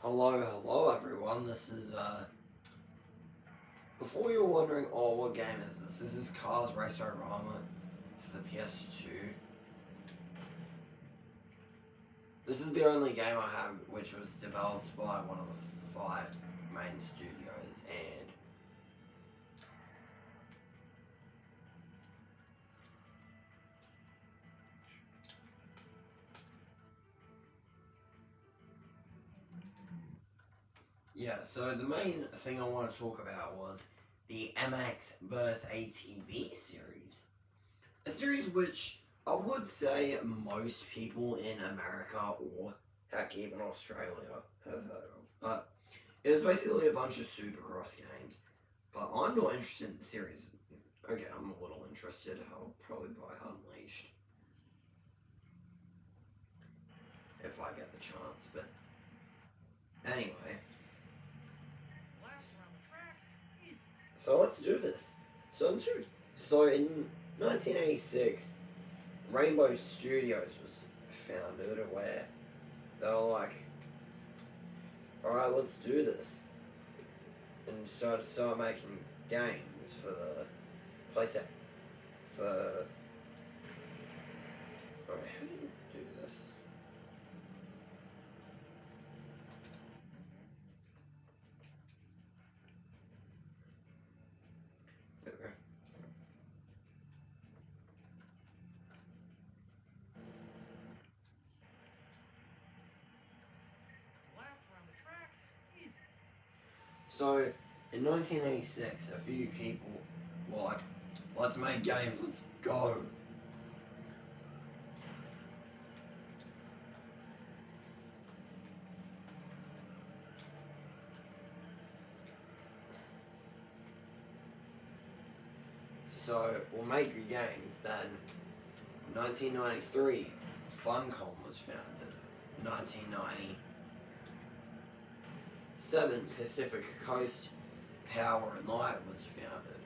Hello everyone, this is, before you're wondering, oh, what game is this? This is Cars Race-O-Rama for the PS2. This is the only game I have which was developed by one of the 5 main studios, and yeah, so the main thing I want to talk about was the MX vs ATV series. A series which I would say most people in America, or heck, even Australia, have heard of. But it was basically a bunch of Supercross games. But I'm not interested in the series. Okay, I'm a little interested. I'll probably buy Unleashed if I get the chance. But anyway. So let's do this. So in 1986, Rainbow Studios was founded, where they were like, alright, let's do this. And start making games for the PlayStation. Alright, how do you do this? There we go. So, in 1986, a few people were like, let's make games, let's go. So, we'll make games. Then, 1993, Funcom was founded. 1997, Pacific Coast Power and Light was founded.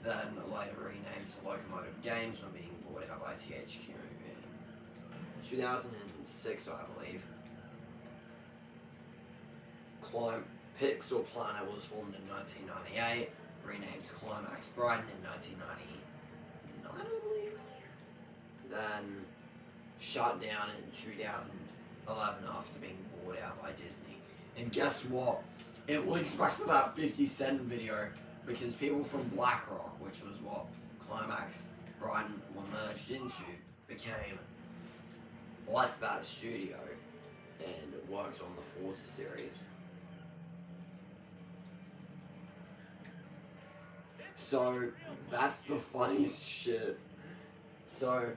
Then, later renamed to Locomotive Games when being bought out by THQ in 2006, I believe. Pixel Planet was formed in 1998. Renamed Climax Brighton in 1999, I believe. Then shut down in 2011 after being bought out by Disney. And guess what? It links back to that 50 Cent video, because people from BlackRock, which was what Climax Brighton were merged into, became like that studio and worked on the Forza series. So, that's the funniest shit. So,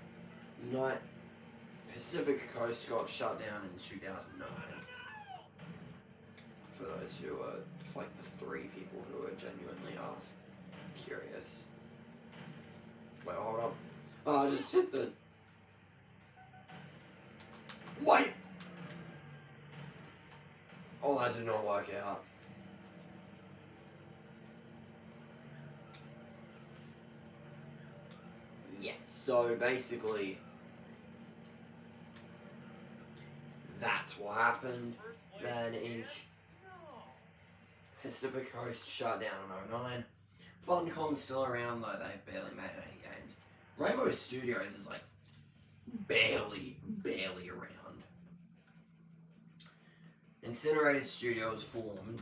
Pacific Coast got shut down in 2009. For those who are, like the 3 people who are genuinely curious. Wait, hold up. Oh, I just hit the... Wait! Oh, that did not work out. Yes, so basically, that's what happened. Then in Pacific Coast shut down in 2009. Funcom's still around, though they've barely made any games. Rainbow Studios is like barely around. Incinerator Studios formed,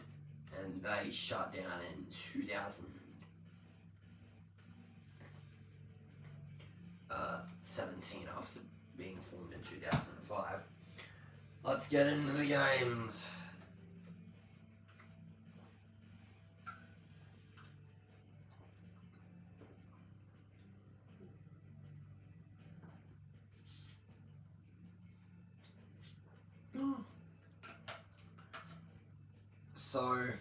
and they shut down in 2017 after being formed in 2005. Let's get into the games. So,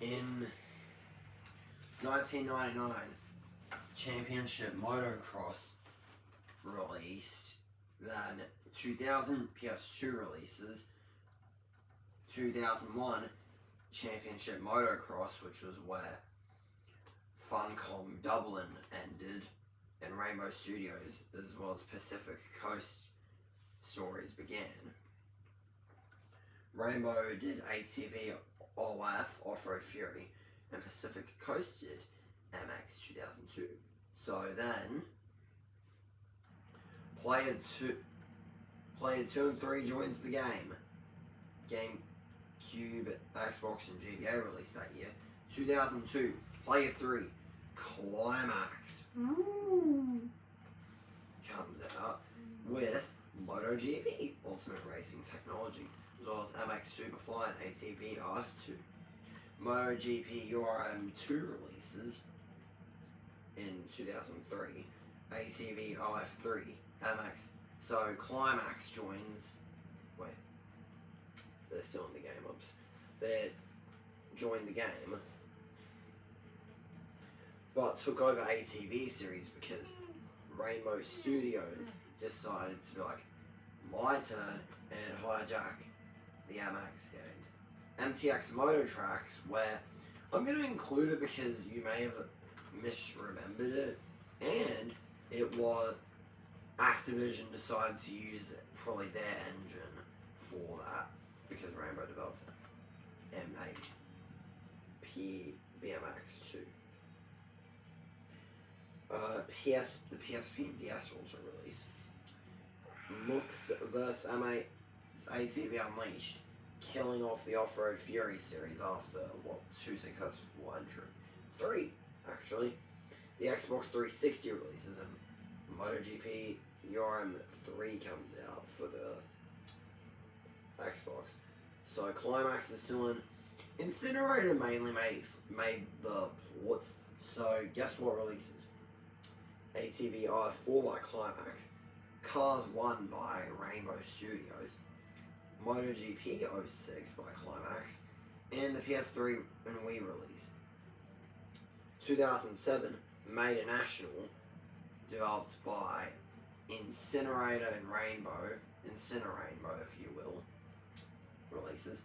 in 1999, Championship Motocross released. Then 2000 PS2 releases. 2001 Championship Motocross, which was where Funcom Dublin ended, and Rainbow Studios, as well as Pacific Coast stories began. Rainbow did ATV OF Off-Road Fury, and Pacific Coast did MX 2002. So then, Player 2 and 3 joins the game. GameCube, Xbox, and GBA released that year. 2002, Player 3, Climax, comes out with MotoGP, Ultimate Racing Technology, as well as MX Superfly and ATV RF2. MotoGP URM2 releases in 2003, ATV RF3, MX. So Climax joins. Wait, they're still in the game. Oops, they joined the game, but took over ATV series because Rainbow Studios decided to be like, my turn, and hijack the MX games. MTX Moto Tracks, where I'm going to include it because you may have misremembered it, and it was Activision decided to use probably their engine for that because Rainbow developed M8 BMX2. The PSP and DS also released. Lux vs M8 ATV Unleashed, killing off the Off-Road Fury series after, 2 successful entry. 3, actually. The Xbox 360 releases, and MotoGP URM 3 comes out for the Xbox. So Climax is still in. Incinerator mainly made the ports, so guess what releases? ATV i4 by Climax, Cars 1 by Rainbow Studios, MotoGP 06 by Climax, and the PS3 and Wii release. 2007, Made a National, developed by Incinerator and Rainbow, Rainbow if you will, releases.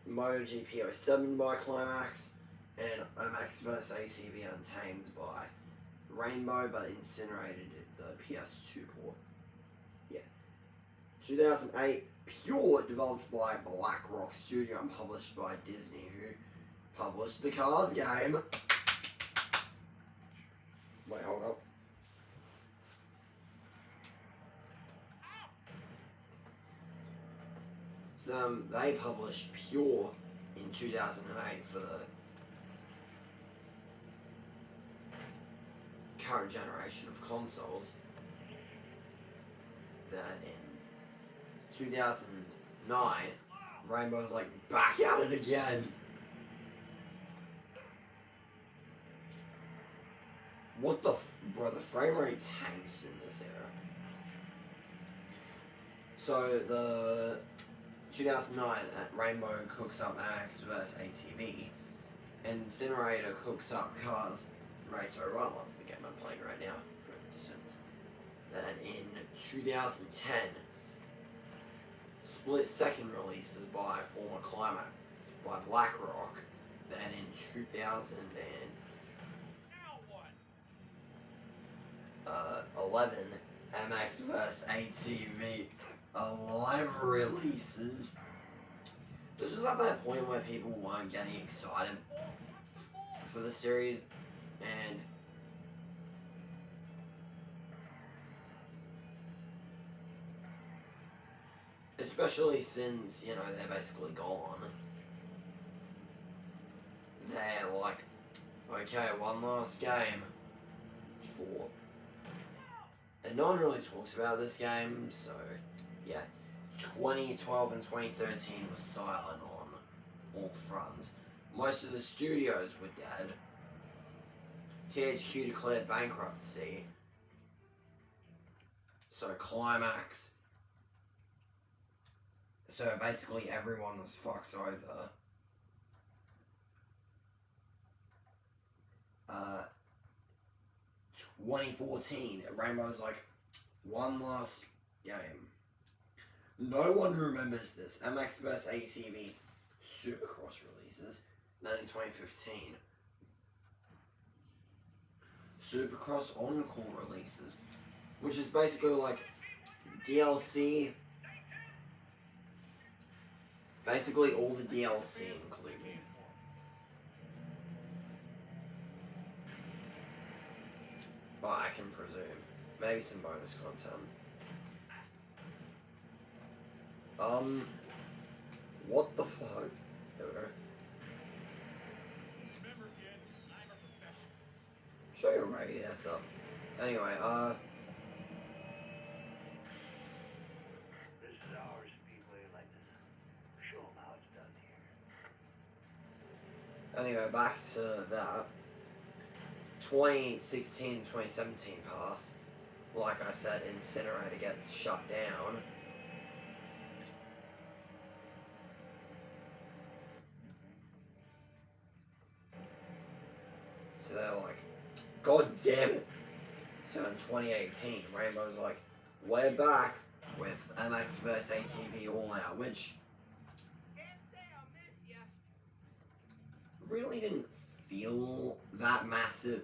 MotoGP 07 by Climax, and MX vs ATV Untamed by Rainbow, but Incinerator did the PS2 port. Yeah. 2008, Pure, developed by BlackRock Studio and published by Disney, who published the Cars game. Wait, hold up. So, they published Pure in 2008 for the current generation of consoles. Then in 2009, Rainbow's like back at it again. What the bro, the frame rate tanks in this era. So the 2009 Rainbow cooks up MX vs ATV, and Incinerator cooks up Cars Race-O-Rama, the game I'm playing right now, for instance. Then in 2010, split second releases by former Climax by BlackRock. Then in 2011, MX vs ATV 11 releases. This was at that point where people weren't getting excited for the series, and especially since, you know, they're basically gone. They're like, okay, one last game for... And no one really talks about this game, so yeah. 2012 and 2013 was silent on all fronts. Most of the studios were dead. THQ declared bankruptcy. So Climax. So basically everyone was fucked over. 2014, Rainbow's like, one last game. No one remembers this. MX vs ATV Supercross releases. Then in 2015, Supercross Encore releases, which is basically like DLC, basically all the DLC included. Well, I can presume. Maybe some bonus content. What the fuck? There we go. Show your raid ass up. Anyway, This is ours, people. Like this. Show them how it's done here. anyway, back to that. 2016-2017 pass. Like I said, Incinerator gets shut down. So they're like, God damn it. So in 2018, Rainbow's like, we're back with MX vs ATV All Out, which really didn't feel that massive.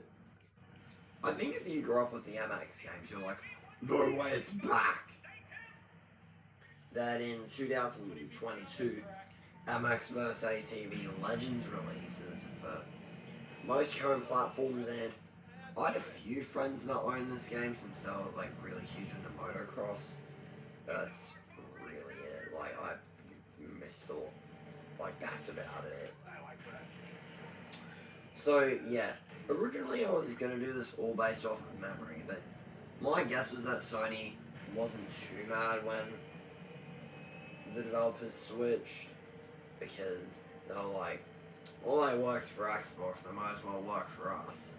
I think if you grew up with the MX games, you're like, no way, it's back. That in 2022, MX vs ATV Legends releases for most current platforms, and I had a few friends that own this game since they were like really huge into motocross. That's really it. Like I missed all. Like that's about it. So yeah, originally I was gonna do this all based off of memory, but my guess was that Sony wasn't too mad when the developers switched, because they were like, well, they worked for Xbox, they might as well work for us.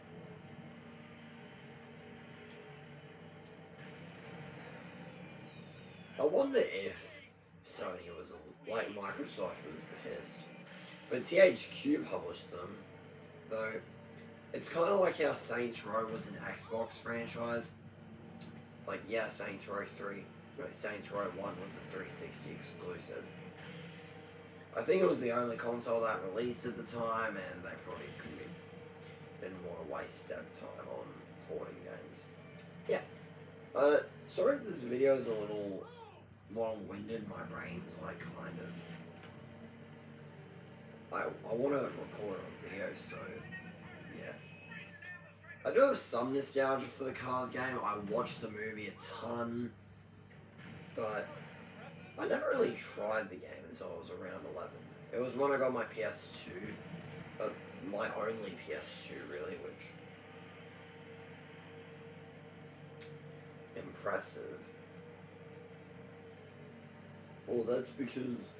I wonder if Sony was, like Microsoft was pissed. But THQ published them, though it's kind of like how Saints Row was an Xbox franchise. Like, yeah, Saints Row 3, Saints Row 1 was a 360 exclusive. I think it was the only console that released at the time, and they probably didn't want to waste their time on porting games. Yeah. Sorry if this video is a little long-winded. My brain's like kind of... I want to record a video, so yeah. I do have some nostalgia for the Cars game. I watched the movie a ton, but I never really tried the game until I was around 11. It was when I got my PS2, my only PS2 really, which... impressive. Well, that's because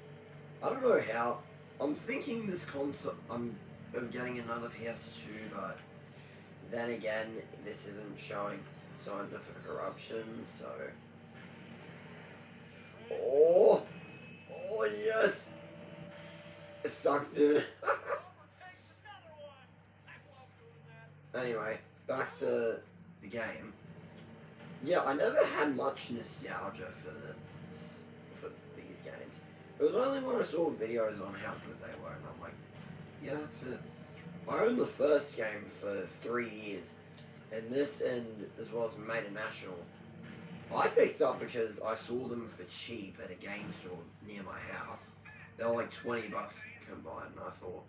I don't know how. I'm thinking this console. I'm of getting another PS2, but then again, this isn't showing signs of corruption. So, oh yes, it sucked in. Anyway, back to the game. Yeah, I never had much nostalgia for these games. It was only when I saw videos on how good they were, and I'm like, yeah, that's it. I owned the first game for 3 years, and this, and as well as Made a National, I picked up because I saw them for cheap at a game store near my house. They were like 20 bucks combined, and I thought,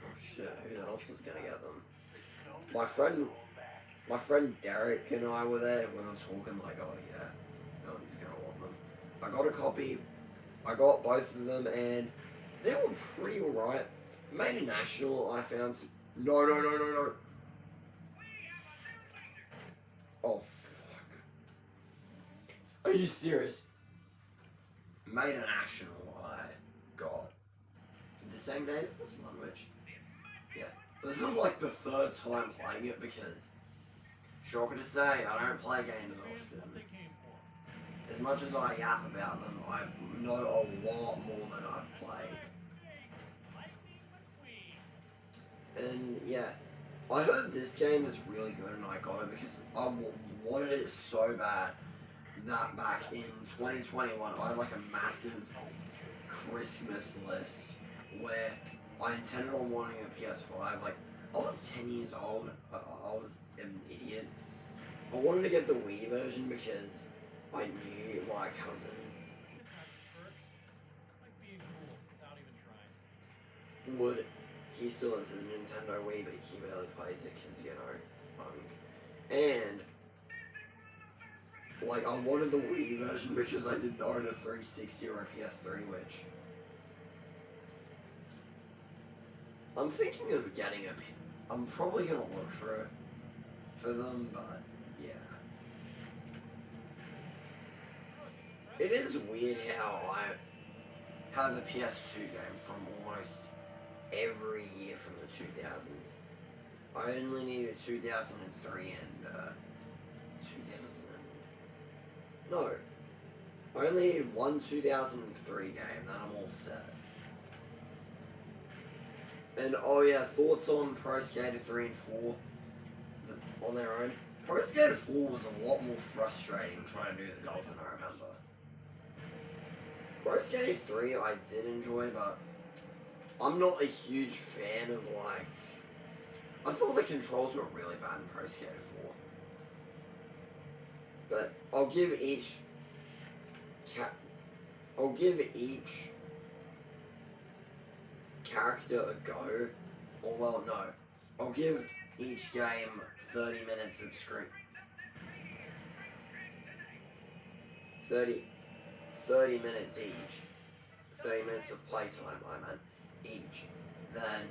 oh shit, who else is gonna get them? My friend Derek and I were there, and we were talking like, oh yeah, no one's gonna want them. I got a copy, I got both of them, and they were pretty alright. Made a National, I found some... No. Oh, fuck. Are you serious? Made a National, I got the same day as this one, which... yeah. This is like the third time playing it, because... shocker to say, I don't play games often. As much as I yap about them, I know a lot more than I've played. And yeah, I heard this game is really good, and I got it because I wanted it so bad that back in 2021 I had like a massive Christmas list where I intended on wanting a PS5. Like, I was 10 years old, I was an idiot. I wanted to get the Wii version because I knew my cousin This has its perks. Like being cool without even trying. would. He still has his Nintendo Wii, but he barely plays it because, you know, punk. And, like, I wanted the Wii version because I didn't own a 360 or a PS3, which I'm thinking of getting I'm probably gonna look for them, but yeah. It is weird how I have a PS2 game from almost every year from the 2000s. I only needed 2003 and 2000. No, I only need one 2003 game, then I'm all set. And oh yeah, thoughts on Pro Skater 3 and 4 on their own. Pro Skater 4 was a lot more frustrating trying to do the goals than I remember. Pro Skater 3 I did enjoy, but I'm not a huge fan of, like, I thought the controls were really bad in Pro Skater 4. But I'll give each character a go. Or well, no. I'll give each game 30 minutes of screen. 30 minutes each. 30 minutes of playtime, I meant, each. Then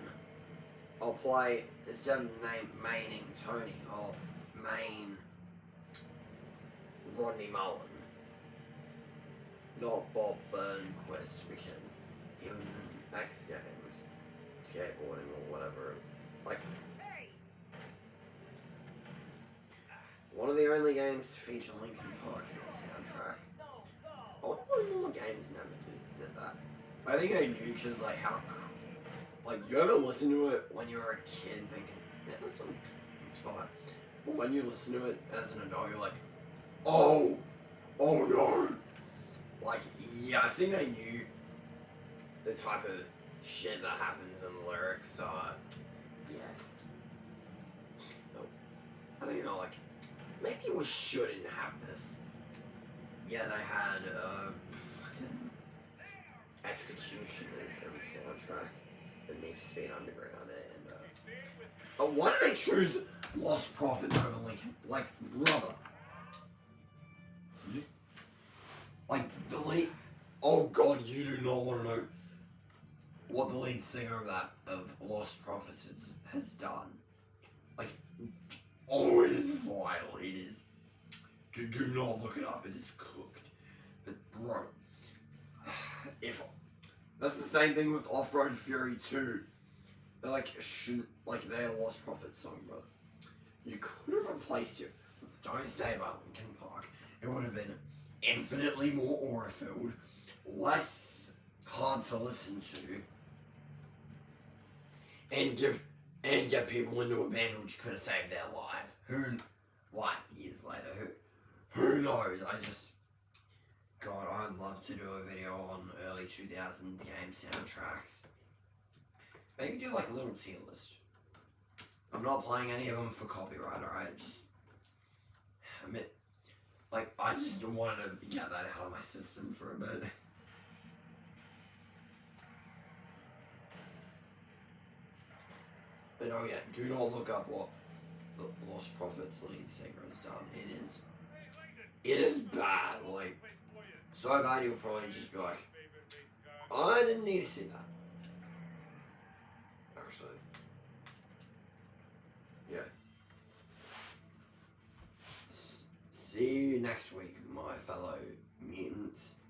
I'll play, instead of maining Tony, I'll main Rodney Mullen. Not Bob Burnquist, because he was in X Games, skateboarding or whatever. Like, one of the only games to feature Linkin Park in its soundtrack. I wonder why more games never did that. I think I knew because, like, how cool. Like, you ever listen to it when you were a kid thinking, man, this song, it's fine. But when you listen to it as an adult, you're like, oh no. Like, yeah, I think I knew the type of shit that happens in the lyrics, so, yeah. Nope. I think they're like, maybe we shouldn't have this. Yeah, they had, fucking Executioners in the soundtrack. And Need for Speed Underground, and, why did they choose Lost Prophets over Linkin? Like, brother. Like, the lead... Oh god, you do not want to know what the lead singer of Lost Prophets has done. Like, oh, it is vile, it is... Do not look it up, it is cooked. But, bro, if... That's the same thing with Off-Road Fury 2. They're like, they had a Lost Prophets song, brother. You could have replaced it with Don't Stay by Linkin Park. It would have been infinitely more aura-filled, less hard to listen to, and get people into a band which could have saved their life years later. Who knows? God, I'd love to do a video on early 2000s game soundtracks. Maybe do like a little tier list. I'm not playing any of them for copyright, alright? I just wanted to get that out of my system for a bit. But oh yeah, do not look up what the Lost Prophets lead singer has done. It is bad, like, so bad you'll probably just be like, I didn't need to see that. Actually. Yeah. See you next week, my fellow mutants.